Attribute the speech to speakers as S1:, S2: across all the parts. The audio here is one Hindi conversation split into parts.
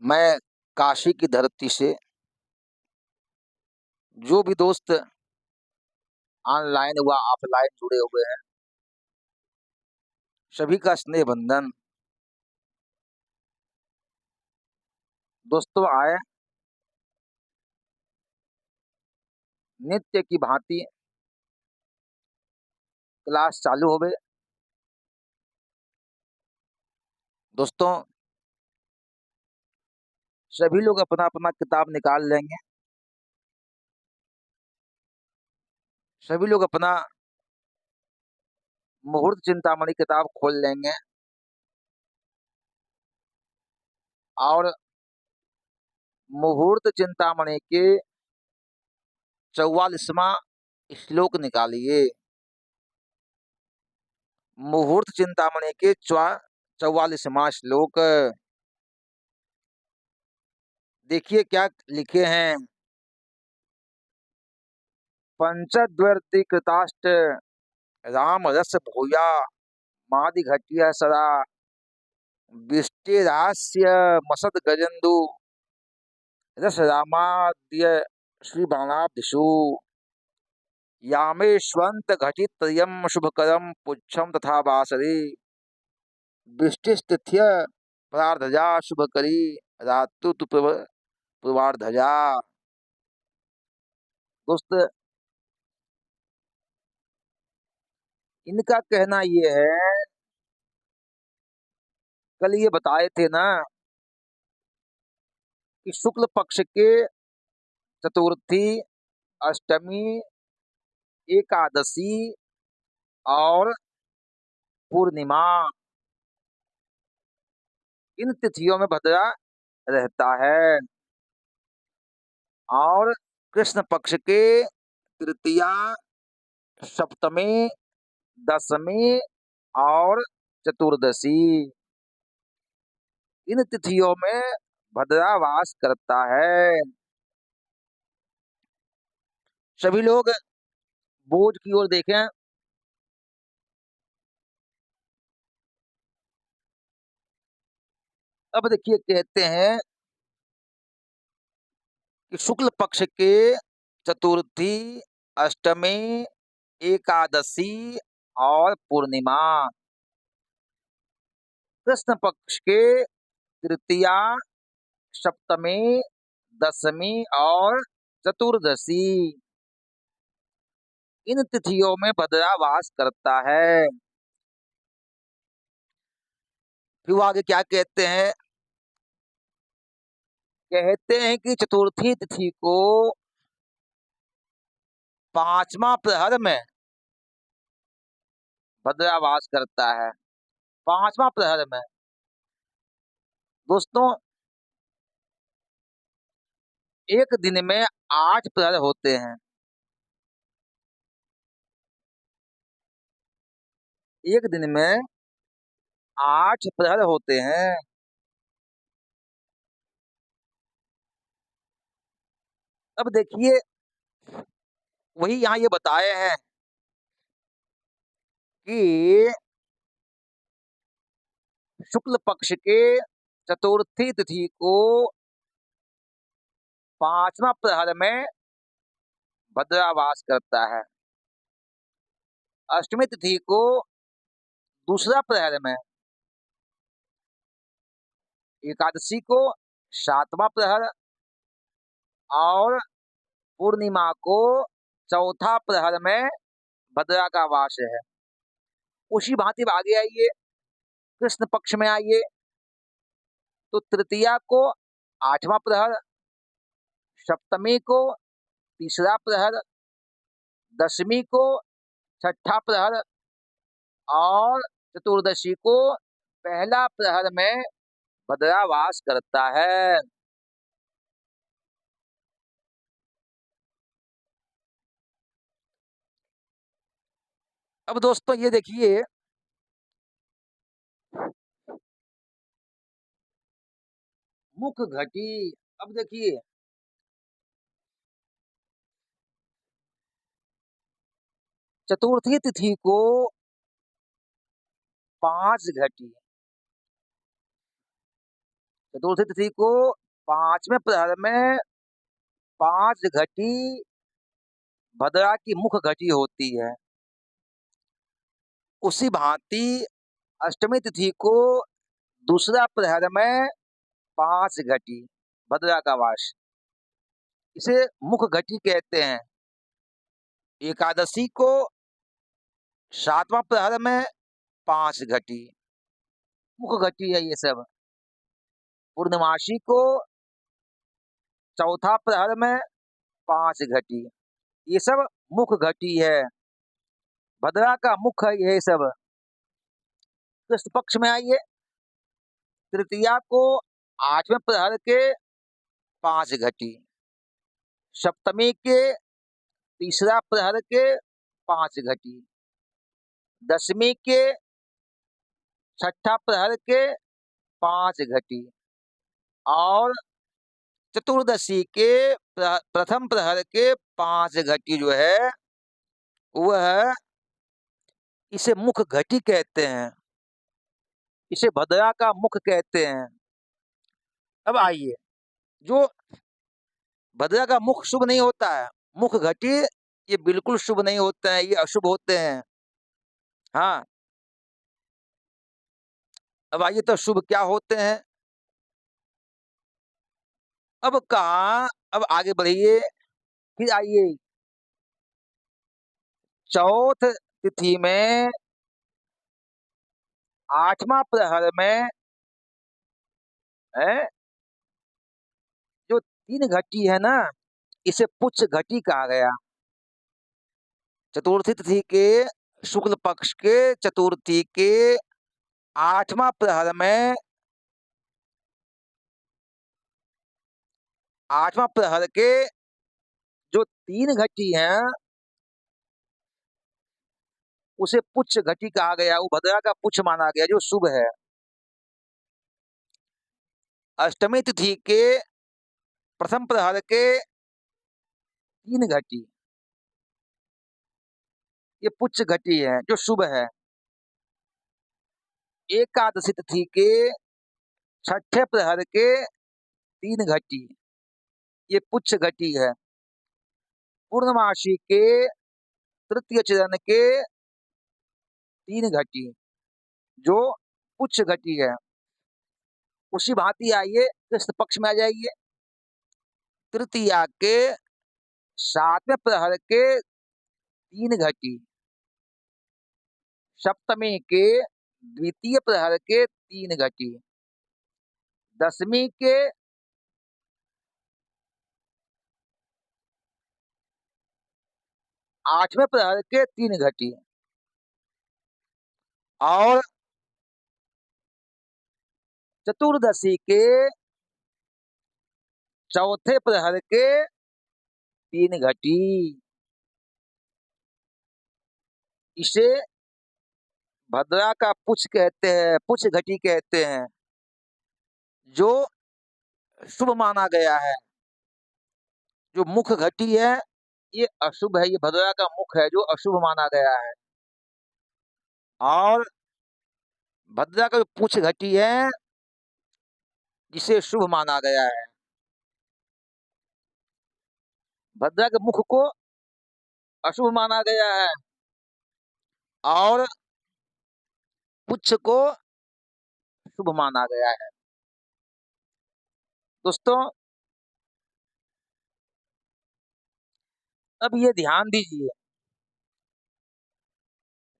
S1: मैं काशी की धरती से जो भी दोस्त ऑनलाइन व ऑफलाइन जुड़े हुए हैं, सभी का स्नेह बंधन। दोस्तों आए नित्य की भांति क्लास चालू हो गए। दोस्तों सभी लोग अपना अपना किताब निकाल लेंगे। सभी लोग अपना मुहूर्त चिंतामणि किताब खोल लेंगे और मुहूर्त चिंतामणि के 44वां श्लोक निकालिए। मुहूर्त चिंतामणि के 44वां श्लोक देखिए क्या लिखे हैं। पंचद्वर्ति कृताष्ट राम रस भूया मादि घटिया सदा विष्टिरास्य मसद गजंदु रस रामाद्य श्री बाणाब्दिषु यामेश्वंत घटित त्रयम शुभकरम पुच्छम तथा वासरे विष्टिस्थित्य प्रार्धजा शुभकरी रातु तु पूर्वार्धजा। दोस्त इनका कहना ये है, कल ये बताए थे ना कि शुक्ल पक्ष के चतुर्थी, अष्टमी, एकादशी और पूर्णिमा इन तिथियों में भद्रा रहता है और कृष्ण पक्ष के तृतीया, सप्तमी, दशमी और चतुर्दशी इन तिथियों में भद्रा वास करता है। सभी लोग बोर्ड की ओर देखें। अब देखिए कहते हैं कि शुक्ल पक्ष के चतुर्थी, अष्टमी, एकादशी और पूर्णिमा, कृष्ण पक्ष के तृतीया, सप्तमी, दशमी और चतुर्दशी इन तिथियों में भद्रा वास करता है। फिर वो आगे क्या कहते हैं, कहते हैं कि चतुर्थी तिथि को पांचवा प्रहर में भद्रा वास करता है। पांचवा प्रहर में दोस्तों एक दिन में 8 प्रहर होते हैं। एक दिन में 8 प्रहर होते हैं। अब देखिए वही यहाँ ये बताए हैं कि शुक्ल पक्ष के चतुर्थी तिथि को पांचवा प्रहर में भद्रा वास करता है। अष्टमी तिथि को दूसरा प्रहर में, एकादशी को सातवां प्रहर और पूर्णिमा को चौथा प्रहर में भद्रा का वास है। उसी भांति अब आगे आइए, कृष्ण पक्ष में आइए तो तृतीया को 8वां प्रहर, सप्तमी को तीसरा प्रहर, दशमी को छठा प्रहर और चतुर्दशी को पहला प्रहर में भद्रा वास करता है। अब दोस्तों ये देखिए मुख घटी। अब देखिए चतुर्थी तिथि को 5 घटी, चतुर्थी तिथि को 5वें प्रहर में 5 घटी भद्रा की मुख घटी होती है। उसी भांति अष्टमी तिथि को दूसरा प्रहर में 5 घटी भद्रा का वास, इसे मुख घटी कहते हैं। एकादशी को 7वां प्रहर में 5 घटी मुख घटी है ये सब। पूर्णमासी को चौथा प्रहर में 5 घटी, ये सब मुख घटी है। भद्रा का मुख है ये सब। कृष्ण पक्ष में आइए, तृतीया को 8वें प्रहर के 5 घटी, सप्तमी के तीसरा प्रहर के 5 घटी, दशमी के छठा प्रहर के 5 घटी और चतुर्दशी के प्रथम प्रहर के 5 घटी जो है वह, इसे मुख घटी कहते हैं, इसे भद्रा का मुख कहते हैं। अब आइए, जो भद्रा का मुख शुभ नहीं होता है, मुख घटी ये बिल्कुल शुभ नहीं होते हैं, ये अशुभ होते हैं। हाँ, अब आइए तो शुभ क्या होते हैं। अब कहा, अब आगे बढ़िए, फिर आइए चौथ तिथि में 8वां प्रहर में है जो 3 घटी है ना, इसे पुच्छ घटी कहा गया। चतुर्थी तिथि के शुक्ल पक्ष के चतुर्थी के 8वां प्रहर में 8वां प्रहर के जो 3 घटी हैं उसे पुच्छ घटी कहा गया, वो भद्रा का पुच्छ माना गया जो शुभ है। अष्टमी तिथि के प्रथम प्रहर के 3 घटी, ये पुच्छ घटी है जो शुभ है। एकादशी तिथि के छठे प्रहर के 3 घटी, ये पुच्छ घटी है। पूर्णमासी के तृतीय चरण के 3 घटी जो पुच्छ घटी है। उसी भांति आइए कृष्ण पक्ष में आ जाइए, तृतीया के 7वें प्रहर के 3 घटी, सप्तमी के द्वितीय प्रहर के 3 घटी, दशमी के 8वें प्रहर के 3 घटी और चतुर्दशी के चौथे प्रहर के 3 घटी, इसे भद्रा का पुच्छ कहते हैं, पुच्छ घटी कहते हैं, जो शुभ माना गया है। जो मुख घटी है ये अशुभ है, ये भद्रा का मुख है जो अशुभ माना गया है। और भद्रा का जो पुच्छ घटी है जिसे शुभ माना गया है। भद्रा के मुख को अशुभ माना गया है और पुच्छ को शुभ माना गया है। दोस्तों, अब ये ध्यान दीजिए,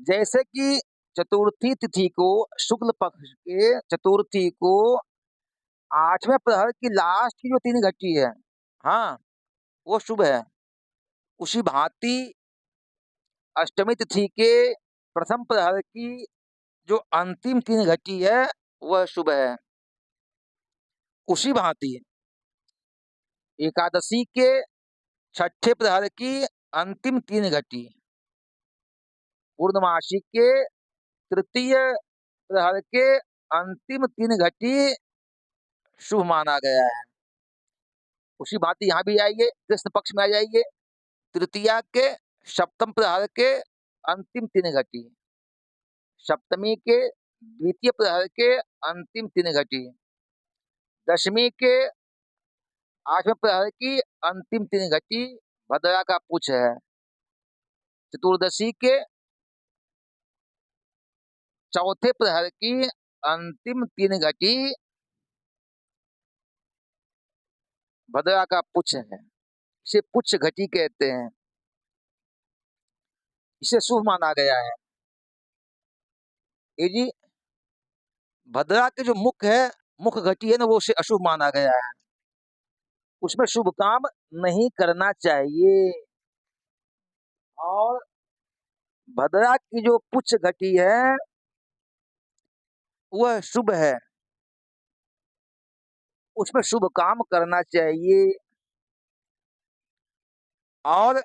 S1: जैसे कि चतुर्थी तिथि को शुक्ल पक्ष के चतुर्थी को 8वें प्रहर की लास्ट की जो 3 घटी है, हाँ, वो शुभ है। उसी भांति अष्टमी तिथि के प्रथम प्रहर की जो अंतिम 3 घटी है वह शुभ है। उसी भांति एकादशी के छठे प्रहर की अंतिम 3 घटी, पूर्णमासी के तृतीय प्रहर के अंतिम 3 घटी शुभ माना गया है। उसी भांति यहाँ भी आइए, कृष्ण पक्ष में आ जाइए, तृतीया के सप्तम प्रहर के अंतिम 3 घटी, सप्तमी के द्वितीय प्रहर के अंतिम 3 घटी, दशमी के 8वें प्रहर की अंतिम 3 घटी भद्रा का पुच्छ है। चतुर्दशी के 4थे प्रहर की अंतिम 3 घटी भद्रा का पुच्छ है। इसे पुच्छ घटी कहते हैं। इसे शुभ माना गया है। ये जी भद्रा के जो मुख घटी है ना, वो उसे अशुभ माना गया है। उसमें शुभ काम नहीं करना चाहिए। और भद्रा की जो पुच्छ घटी है वह शुभ है, उसमें शुभ काम करना चाहिए। और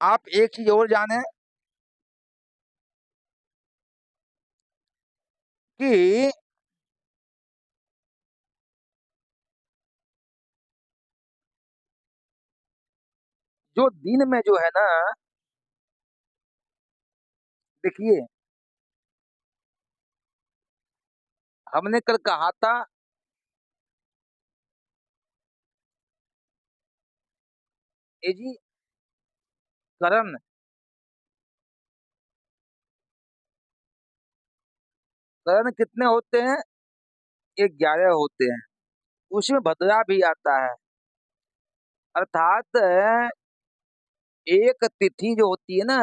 S1: आप एक चीज और जाने कि जो दिन में जो है ना, देखिए हमने कल कहा था ये जी करण करण कितने होते हैं? ये 11 होते हैं। उसमें भद्रा भी आता है। अर्थात एक तिथि जो होती है ना,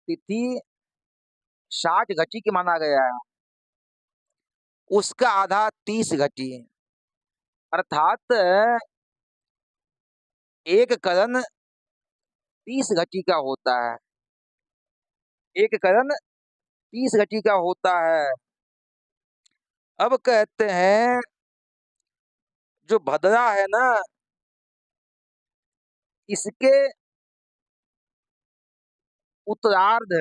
S1: तिथि 60 घटी की माना गया है, उसका आधा 30 घटी है। अर्थात एक करण 30 घटी का होता है। एक करण 30 घटी का होता है। अब कहते हैं जो भद्रा है ना, इसके उत्तरार्ध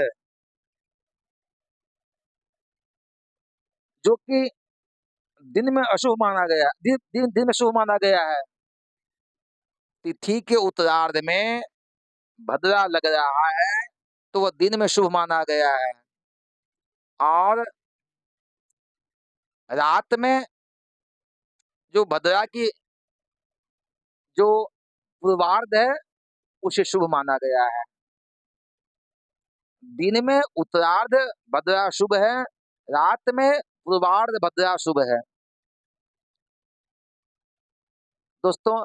S1: जो कि दिन में अशुभ माना गया, दिन में शुभ माना गया है, तिथि के उत्तरार्ध में भद्रा लग रहा है तो वह दिन में शुभ माना गया है। और रात में जो भद्रा की जो पूर्वार्ध है उसे शुभ माना गया है। दिन में उत्तरार्ध भद्रा शुभ है, रात में पूर्वार्ध भद्रा शुभ है। दोस्तों,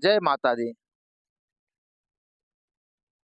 S1: जय माता दी।